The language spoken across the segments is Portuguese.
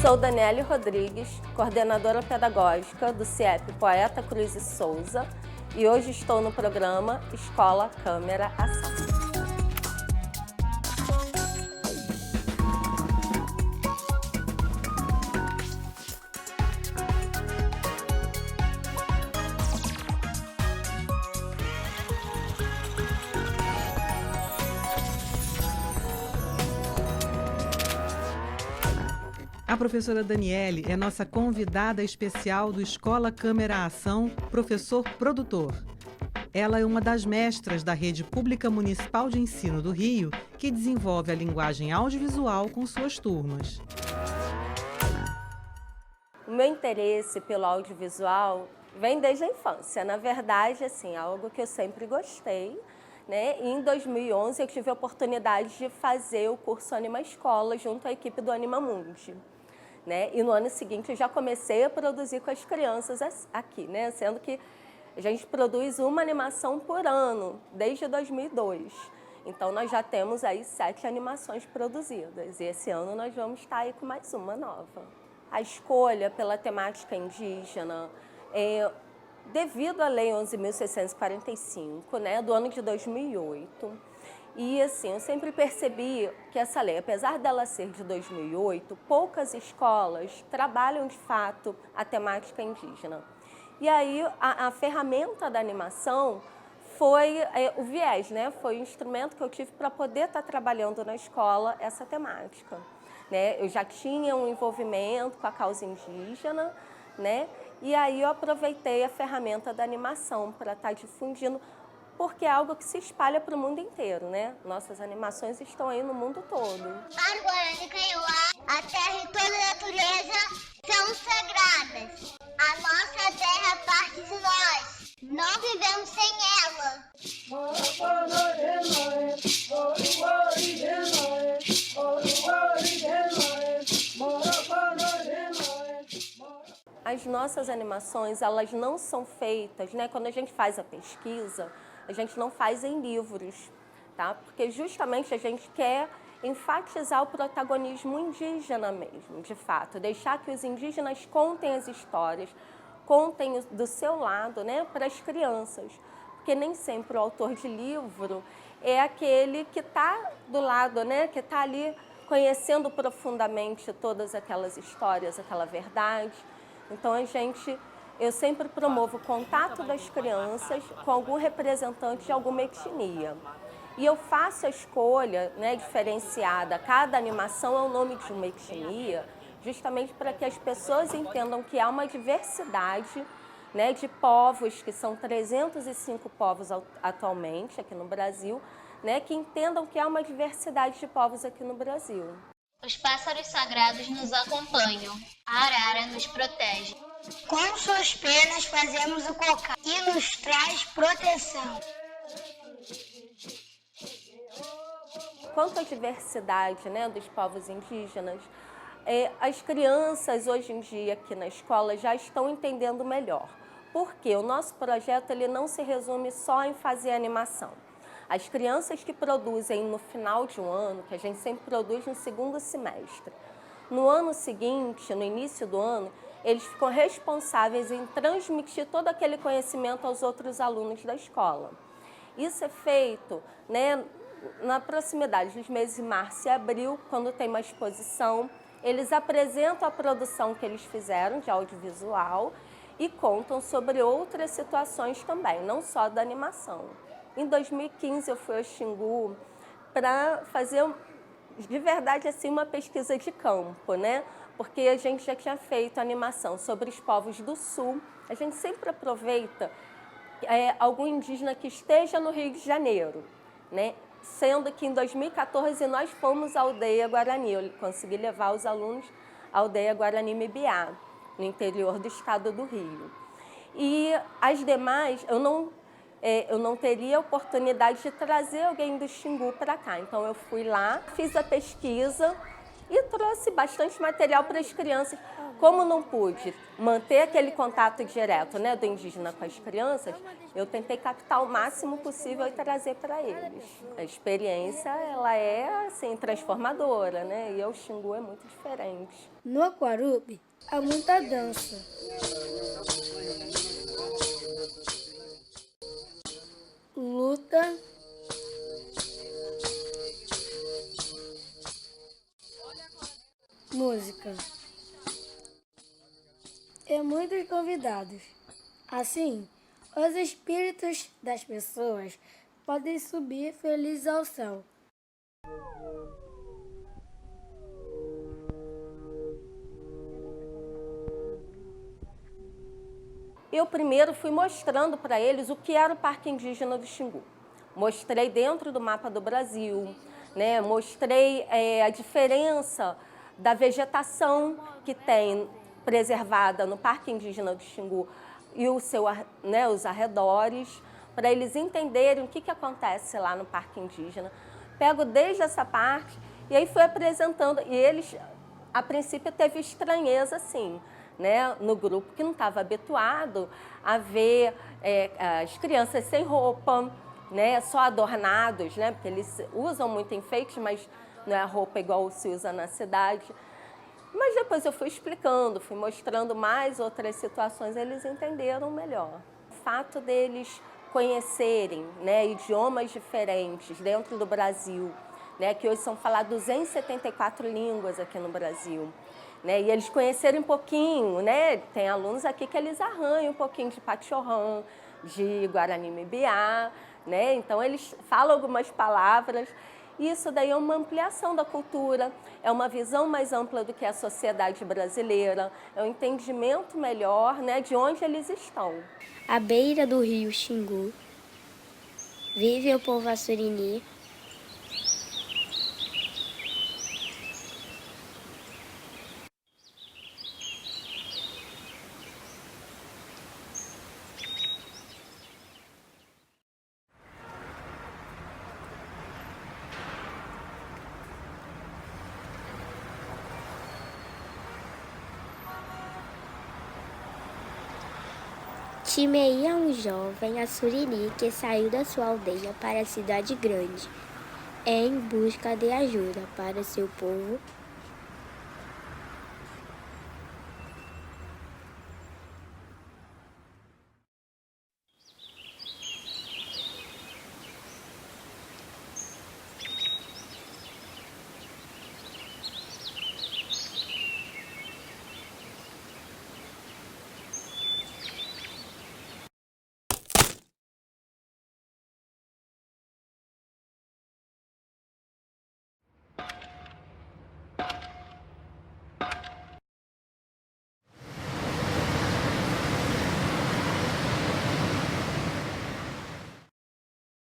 Sou Daniele Rodrigues, coordenadora pedagógica do CIEP Poeta Cruz e Souza, e hoje estou no programa Escola Câmera Ação. A professora Daniele é nossa convidada especial do Escola Câmera Ação, professor produtor. Ela é uma das mestras da Rede Pública Municipal de Ensino do Rio, que desenvolve a linguagem audiovisual com suas turmas. O meu interesse pelo audiovisual vem desde a infância. Na verdade, é algo que eu sempre gostei, né? E em 2011 eu tive a oportunidade de fazer o curso Anima Escola junto à equipe do Anima Mundi. Né? E no ano seguinte eu já comecei a produzir com as crianças aqui, né? Sendo que a gente produz uma animação por ano, desde 2002. Então nós já temos aí 7 animações produzidas e esse ano nós vamos estar aí com mais uma nova. A escolha pela temática indígena devido à Lei 11.645, né, do ano de 2008, e eu sempre percebi que essa lei, apesar dela ser de 2008, poucas escolas trabalham de fato a temática indígena. E aí a ferramenta da animação foi o viés, né? Foi o instrumento que eu tive para poder estar trabalhando na escola essa temática. Né? Eu já tinha um envolvimento com a causa indígena, né? E aí eu aproveitei a ferramenta da animação para estar difundindo, porque é algo que se espalha para o mundo inteiro, né? Nossas animações estão aí no mundo todo. Para o Guarani Kaiowá, a terra e toda a natureza são sagradas. A nossa terra é parte de nós. Não vivemos sem ela. As nossas animações, elas não são feitas, né? Quando a gente faz a pesquisa, a gente não faz em livros, tá? Porque justamente a gente quer enfatizar o protagonismo indígena mesmo, de fato. Deixar que os indígenas contem as histórias, contem do seu lado, né, para as crianças. Porque nem sempre o autor de livro é aquele que está do lado, né, que está ali conhecendo profundamente todas aquelas histórias, aquela verdade. Então eu sempre promovo o contato das crianças com algum representante de alguma etnia. E eu faço a escolha, né, diferenciada, cada animação é o nome de uma etnia, justamente para que as pessoas entendam que há uma diversidade, né, de povos, que são 305 povos atualmente aqui no Brasil, né, que entendam que há uma diversidade de povos aqui no Brasil. Os pássaros sagrados nos acompanham, a arara nos protege. Com suas penas fazemos o cocá e nos traz proteção. Quanto à diversidade, né, dos povos indígenas, as crianças hoje em dia aqui na escola já estão entendendo melhor. Porque o nosso projeto ele não se resume só em fazer animação. As crianças que produzem no final de um ano, que a gente sempre produz no segundo semestre, no ano seguinte, no início do ano, eles ficam responsáveis em transmitir todo aquele conhecimento aos outros alunos da escola. Isso é feito, né, na proximidade dos meses de março e abril, quando tem uma exposição, eles apresentam a produção que eles fizeram de audiovisual e contam sobre outras situações também, não só da animação. Em 2015 eu fui ao Xingu para fazer de verdade uma pesquisa de campo, né? Porque a gente já tinha feito animação sobre os povos do Sul. A gente sempre aproveita algum indígena que esteja no Rio de Janeiro, né? Sendo que em 2014 nós fomos à aldeia Guarani. Eu consegui levar os alunos à aldeia Guarani Mibiá, no interior do estado do Rio. E as demais, eu não teria oportunidade de trazer alguém do Xingu para cá. Então eu fui lá, fiz a pesquisa e trouxe bastante material para as crianças. Como não pude manter aquele contato direto, né, do indígena com as crianças, eu tentei captar o máximo possível e trazer para eles. A experiência, ela é assim, transformadora, né, e o Xingu é muito diferente. No Aquarubi há muita dança. Luta, música e muitos convidados. Assim, os espíritos das pessoas podem subir felizes ao céu. Eu primeiro fui mostrando para eles o que era o Parque Indígena do Xingu. Mostrei dentro do mapa do Brasil, né? Mostrei a diferença da vegetação que tem preservada no Parque Indígena do Xingu e os arredores, para eles entenderem o que acontece lá no Parque Indígena. Pego desde essa parte e aí fui apresentando, e eles, a princípio, teve estranheza, sim, né, no grupo que não estava habituado a ver as crianças sem roupa, né, só adornados, né, porque eles usam muito enfeite, mas não é a roupa igual se usa na cidade. Mas depois eu fui explicando, fui mostrando mais outras situações, eles entenderam melhor. O fato deles conhecerem, né, idiomas diferentes dentro do Brasil, né, que hoje são faladas 274 línguas aqui no Brasil, né, e eles conhecerem um pouquinho, né, tem alunos aqui que eles arranham um pouquinho de Pachorrão, de Guarani Mibiá, né, então eles falam algumas palavras. Isso daí é uma ampliação da cultura, é uma visão mais ampla do que é a sociedade brasileira, é um entendimento melhor, né, de onde eles estão. À beira do rio Xingu, vive o povo Assurini. Timei é um jovem Assurini que saiu da sua aldeia para a cidade grande, em busca de ajuda para seu povo.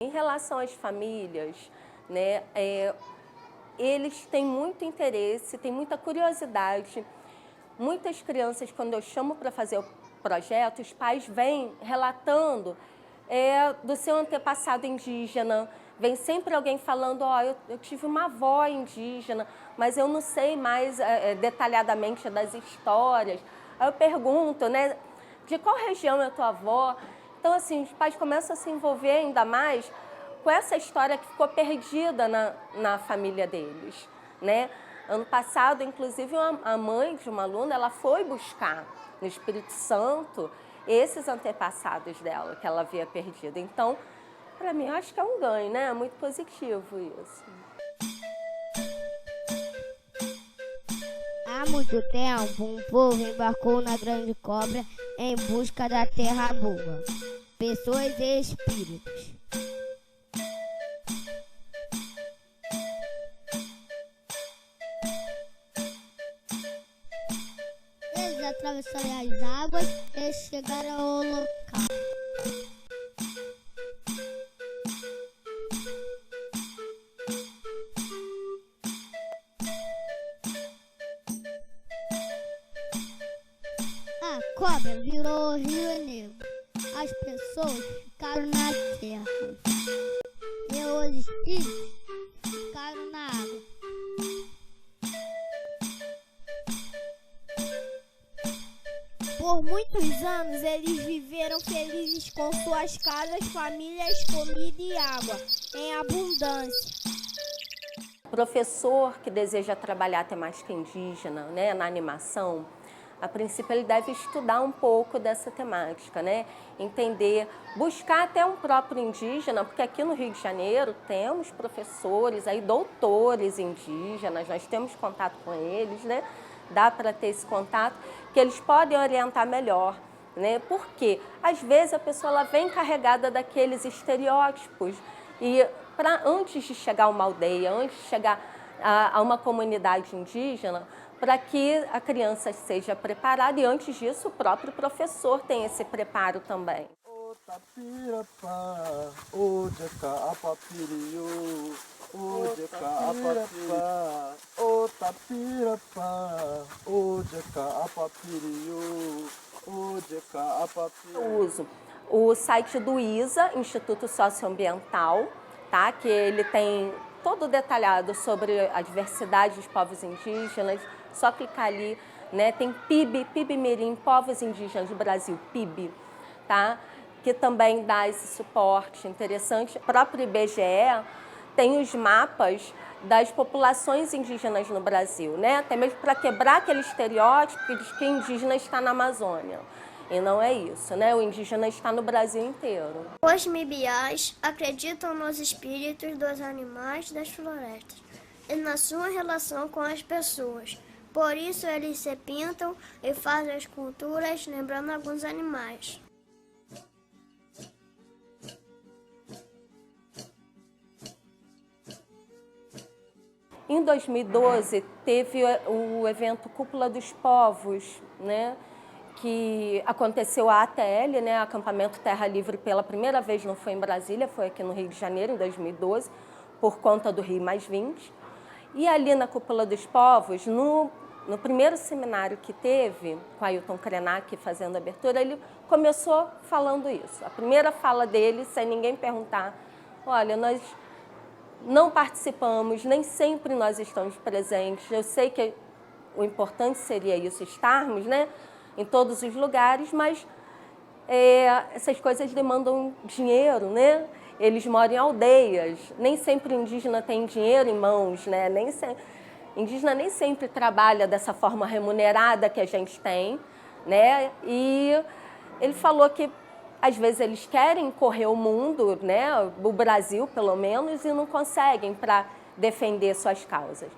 Em relação às famílias, né, eles têm muito interesse, têm muita curiosidade. Muitas crianças, quando eu chamo para fazer o projeto, os pais vêm relatando do seu antepassado indígena. Vem sempre alguém falando, eu tive uma avó indígena, mas eu não sei mais detalhadamente das histórias. Aí eu pergunto, né, de qual região é tua avó? Então, assim, os pais começam a se envolver ainda mais com essa história que ficou perdida na família deles, né? Ano passado, inclusive, a mãe de uma aluna, ela foi buscar no Espírito Santo esses antepassados dela, que ela havia perdido. Então, para mim, acho que é um ganho, né? É muito positivo isso. Há muito tempo, um povo embarcou na grande cobra em busca da terra boa, pessoas e espíritos. Eles atravessaram as águas e chegaram ao local. A cobra virou o Rio Negro. As pessoas ficaram na terra e os espíritos ficaram na água. Por muitos anos eles viveram felizes com suas casas, famílias, comida e água em abundância. Professor que deseja trabalhar a temática indígena, né, na animação, a princípio ele deve estudar um pouco dessa temática, né, entender, buscar até um próprio indígena, porque aqui no Rio de Janeiro temos professores, aí, doutores indígenas, nós temos contato com eles, né, dá para ter esse contato, que eles podem orientar melhor, né, porque às vezes a pessoa ela vem carregada daqueles estereótipos e antes de chegar a uma aldeia, antes de chegar a uma comunidade indígena, para que a criança seja preparada e antes disso o próprio professor tem esse preparo também. Eu uso o site do ISA, Instituto Socioambiental, tá? Que ele tem todo detalhado sobre a diversidade dos povos indígenas. Só clicar ali, né? Tem PIB Mirim, Povos Indígenas do Brasil, PIB, tá? Que também dá esse suporte interessante. O próprio IBGE tem os mapas das populações indígenas no Brasil, né? Até mesmo para quebrar aquele estereótipo de que indígena está na Amazônia. E não é isso, né? O indígena está no Brasil inteiro. Os mibiás acreditam nos espíritos dos animais das florestas e na sua relação com as pessoas. Por isso eles se pintam e fazem esculturas lembrando alguns animais. Em 2012 teve o evento Cúpula dos Povos, né? Que aconteceu a ATL, né, Acampamento Terra Livre, pela primeira vez não foi em Brasília, foi aqui no Rio de Janeiro, em 2012, por conta do Rio+20. E ali na Cúpula dos Povos, no primeiro seminário que teve, com Ailton Krenak fazendo a abertura, ele começou falando isso. A primeira fala dele, sem ninguém perguntar, olha, nós não participamos, nem sempre nós estamos presentes. Eu sei que o importante seria isso, estarmos, né, em todos os lugares, mas essas coisas demandam dinheiro, né? Eles moram em aldeias, nem sempre o indígena tem dinheiro em mãos, né? Indígena nem sempre trabalha dessa forma remunerada que a gente tem, né? E ele falou que às vezes eles querem correr o mundo, né? O Brasil pelo menos, e não conseguem para defender suas causas.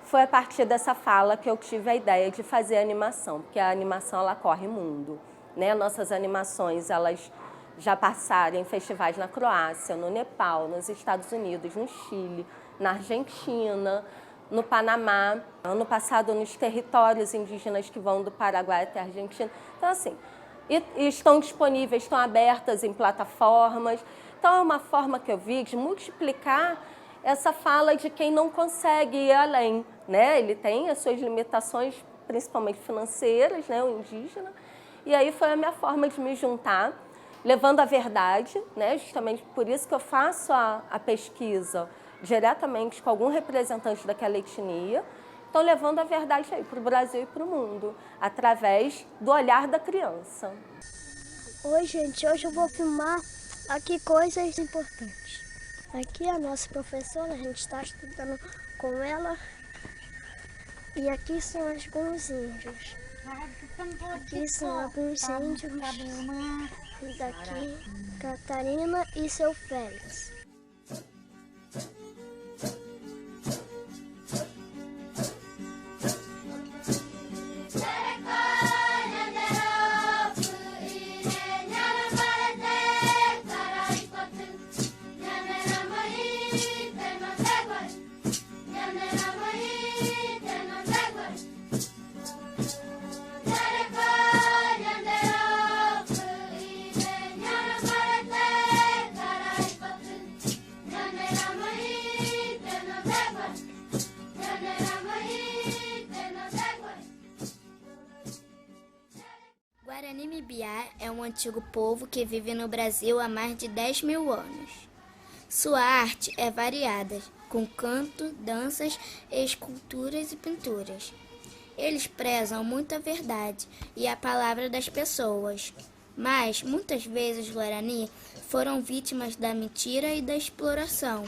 Foi a partir dessa fala que eu tive a ideia de fazer a animação, porque a animação ela corre mundo, né? Nossas animações elas já passaram em festivais na Croácia, no Nepal, nos Estados Unidos, no Chile, na Argentina, no Panamá, ano passado nos territórios indígenas que vão do Paraguai até a Argentina. Então, assim, e estão disponíveis, estão abertas em plataformas. Então, é uma forma que eu vi de multiplicar essa fala de quem não consegue ir além, né? Ele tem as suas limitações, principalmente financeiras, né? O indígena. E aí foi a minha forma de me juntar, levando a verdade, né? Justamente por isso que eu faço a pesquisa diretamente com algum representante daquela etnia. Então, levando a verdade aí para o Brasil e para o mundo, através do olhar da criança. Oi, gente, hoje eu vou filmar aqui coisas importantes. Aqui a nossa professora, a gente está estudando com ela. E aqui são alguns índios. Aqui são alguns índios. E daqui, Catarina e seu Félix. Guarani Mibiá é um antigo povo que vive no Brasil há mais de 10 mil anos. Sua arte é variada, com canto, danças, esculturas e pinturas. Eles prezam muito a verdade e a palavra das pessoas. Mas, muitas vezes, os Guarani foram vítimas da mentira e da exploração.